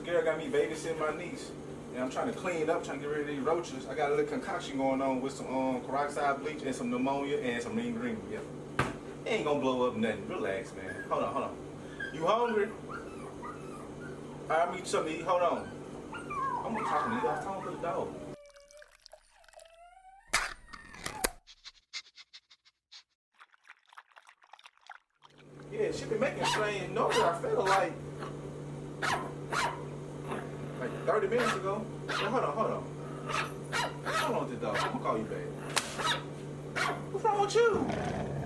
girl got me babysitting my niece. And I'm trying to clean up, trying to get rid of these roaches. I got a little concoction going on with some peroxide bleach and some pneumonia and some green. Yeah. It ain't gonna blow up nothing. Relax, man. Hold on. You hungry? I'll meet you something to eat. Hold on. I'm gonna talk to you. I was talking to the dog. Yeah, she been making strange noises. I feel like 30 minutes ago. Well, hold on. Hold on with the dog. I'm gonna call you back. What's wrong with you?